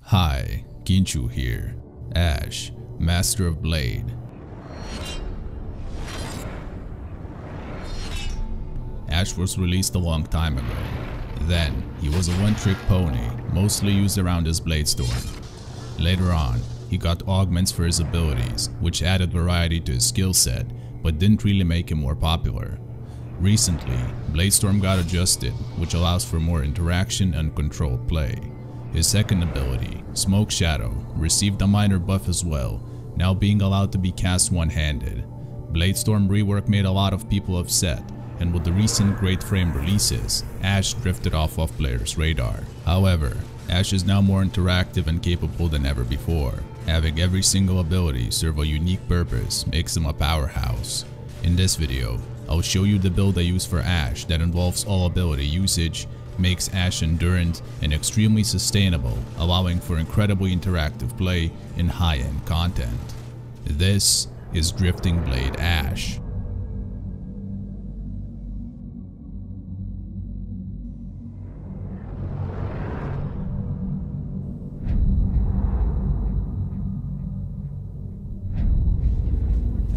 Hi, Ginchu here. Ash, Master of Blade. Ash was released a long time ago. Then, he was a one-trick pony, mostly used around his Bladestorm. Later on, he got augments for his abilities, which added variety to his skill set, but didn't really make him more popular. Recently, Bladestorm got adjusted, which allows for more interaction and controlled play. His second ability, Smoke Shadow, received a minor buff as well, now being allowed to be cast one-handed. Bladestorm rework made a lot of people upset, and with the recent Warframe releases, Ash drifted off of players' radar. However, Ash is now more interactive and capable than ever before. Having every single ability serve a unique purpose makes him a powerhouse. In this video, I'll show you the build I use for Ash that involves all ability usage, makes Ash endurant and extremely sustainable, allowing for incredibly interactive play and high-end content. This is Drifting Blade Ash.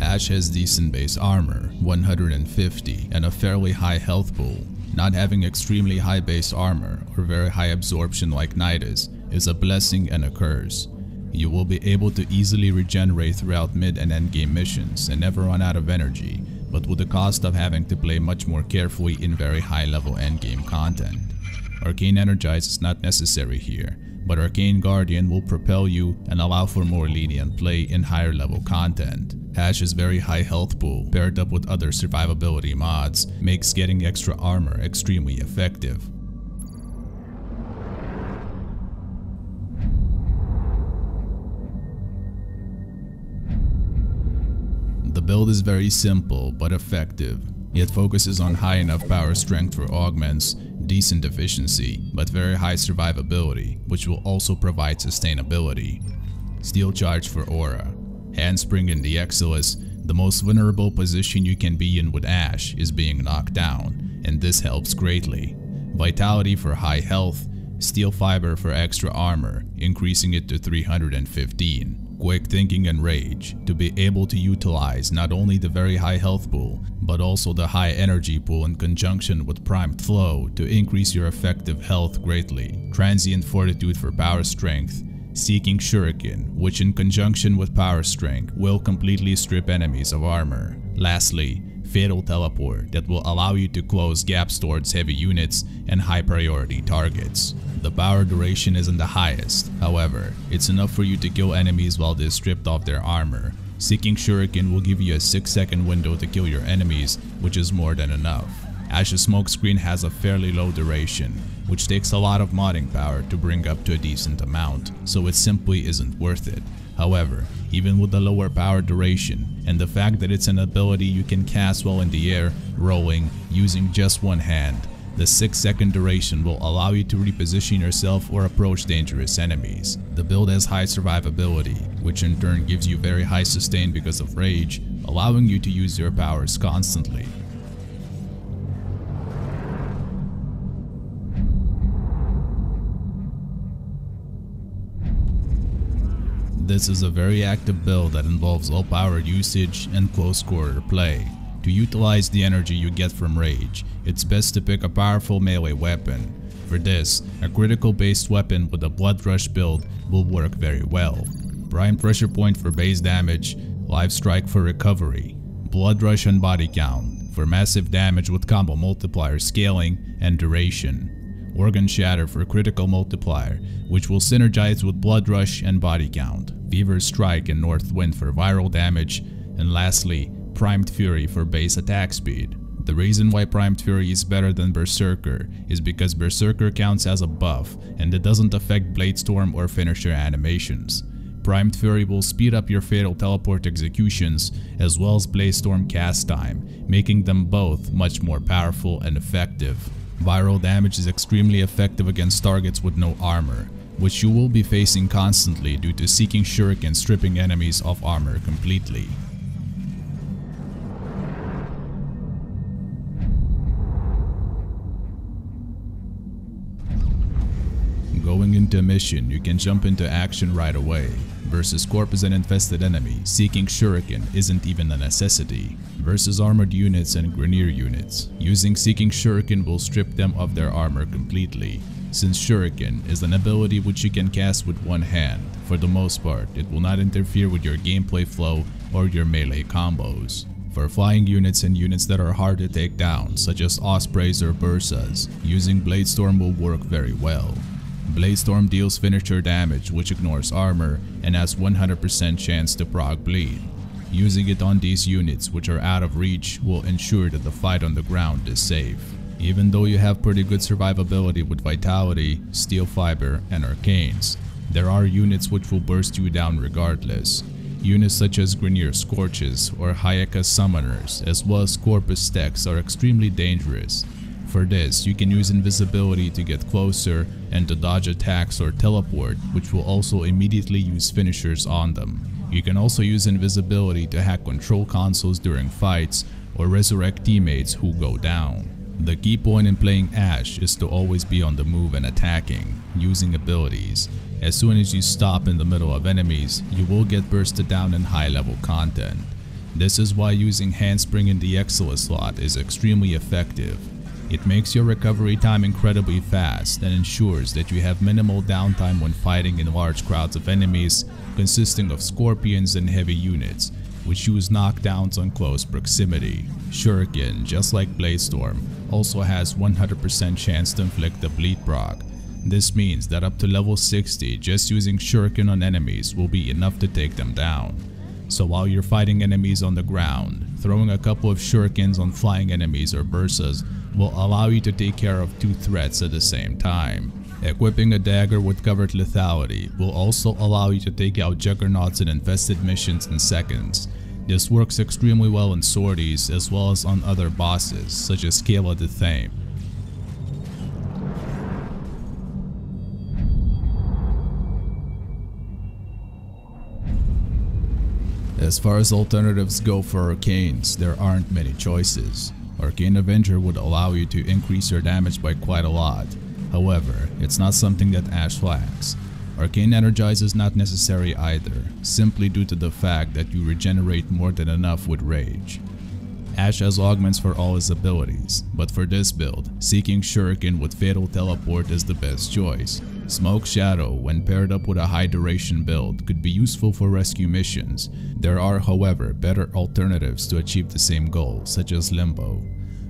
Ash has decent base armor, 150, and a fairly high health pool. Not having extremely high base armor or very high absorption like Nidus is a blessing and a curse. You will be able to easily regenerate throughout mid and endgame missions and never run out of energy, but with the cost of having to play much more carefully in very high level endgame content. Arcane Energize is not necessary here, but Arcane Guardian will propel you and allow for more lenient play in higher level content. Ash's very high health pool, paired up with other survivability mods, makes getting extra armor extremely effective. The build is very simple but effective. It focuses on high enough power strength for augments, decent efficiency, but very high survivability, which will also provide sustainability. Steel Charge for aura. Handspring in the Exilus, the most vulnerable position you can be in with Ash is being knocked down, and this helps greatly. Vitality for high health, Steel Fiber for extra armor, increasing it to 315. Quick Thinking and Rage, to be able to utilize not only the very high health pool, but also the high energy pool in conjunction with Primed Flow to increase your effective health greatly. Transient Fortitude for power strength. Seeking Shuriken, which in conjunction with power strength will completely strip enemies of armor. Lastly, Fatal Teleport that will allow you to close gaps towards heavy units and high priority targets. The power duration isn't the highest, however, it's enough for you to kill enemies while they're stripped off their armor. Seeking Shuriken will give you a 6-second window to kill your enemies, which is more than enough. Ash's smokescreen has a fairly low duration, which takes a lot of modding power to bring up to a decent amount, so it simply isn't worth it. However, even with the lower power duration, and the fact that it's an ability you can cast while in the air, rolling, using just one hand, the 6-second duration will allow you to reposition yourself or approach dangerous enemies. The build has high survivability, which in turn gives you very high sustain because of rage, allowing you to use your powers constantly. This is a very active build that involves all power usage and close quarter play. To utilize the energy you get from rage, it's best to pick a powerful melee weapon. For this, a critical based weapon with a Blood Rush build will work very well. Prime Pressure Point for base damage, Life Strike for recovery, Blood Rush and Body Count for massive damage with combo multiplier scaling and duration. Organ Shatter for critical multiplier, which will synergize with Blood Rush and Body Count. Fever Strike and North Wind for viral damage, and lastly, Primed Fury for base attack speed. The reason why Primed Fury is better than Berserker is because Berserker counts as a buff and it doesn't affect Bladestorm or finisher animations. Primed Fury will speed up your Fatal Teleport executions as well as Bladestorm cast time, making them both much more powerful and effective. Viral damage is extremely effective against targets with no armor, which you will be facing constantly due to Seeking Shuriken stripping enemies of armor completely. going into a mission, you can jump into action right away. Versus Corp as an infested enemy, seeking Shuriken isn't even a necessity. Versus armored units and Grineer units, using Seeking Shuriken will strip them of their armor completely. Since Shuriken is an ability which you can cast with one hand, for the most part, it will not interfere with your gameplay flow or your melee combos. For flying units and units that are hard to take down, such as Ospreys or Bursas, using Bladestorm will work very well. Bladestorm deals finisher damage which ignores armor and has 100% chance to proc bleed. Using it on these units which are out of reach will ensure that the fight on the ground is safe. Even though you have pretty good survivability with Vitality, Steel Fiber, and Arcanes, there are units which will burst you down regardless. Units such as Grineer Scorches or Hayaka Summoners as well as Corpus Techs are extremely dangerous. For this, you can use invisibility to get closer and to dodge attacks or teleport, which will also immediately use finishers on them. You can also use invisibility to hack control consoles during fights or resurrect teammates who go down. The key point in playing Ashe is to always be on the move and attacking, using abilities. As soon as you stop in the middle of enemies, you will get bursted down in high level content. This is why using Handspring in the Exila slot is extremely effective. It makes your recovery time incredibly fast and ensures that you have minimal downtime when fighting in large crowds of enemies consisting of scorpions and heavy units, which use knockdowns on close proximity. Shuriken, just like Bladestorm, also has 100% chance to inflict a bleed proc. This means that up to level 60, just using Shuriken on enemies will be enough to take them down. So while you're fighting enemies on the ground, throwing a couple of Shurikens on flying enemies or Bursas will allow you to take care of two threats at the same time. Equipping a dagger with covered lethality will also allow you to take out juggernauts in infested missions in seconds. This works extremely well in sorties as well as on other bosses such as Kayla the Thame. As far as alternatives go for Arcanes, there aren't many choices. Arcane Avenger would allow you to increase your damage by quite a lot. However, it's not something that Ashe lacks. Arcane Energize is not necessary either, simply due to the fact that you regenerate more than enough with Rage. Ashe has augments for all his abilities, but for this build, Seeking Shuriken with Fatal Teleport is the best choice. Smoke Shadow, when paired up with a high duration build, could be useful for rescue missions. There are, however, better alternatives to achieve the same goal, such as Limbo.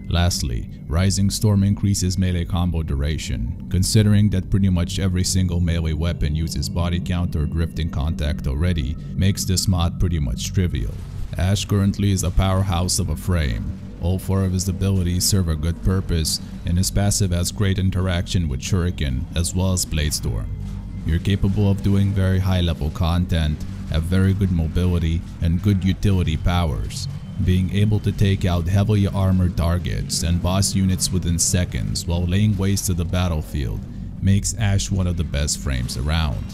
Lastly, Rising Storm increases melee combo duration. Considering that pretty much every single melee weapon uses body count or drifting contact already, makes this mod pretty much trivial. Ashe currently is a powerhouse of a frame. All four of his abilities serve a good purpose, and his passive has great interaction with Shuriken as well as Bladestorm. You're capable of doing very high level content, have very good mobility, and good utility powers. Being able to take out heavily armored targets and boss units within seconds while laying waste to the battlefield makes Ashe one of the best frames around.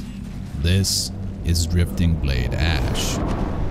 This is Drifting Blade Ashe.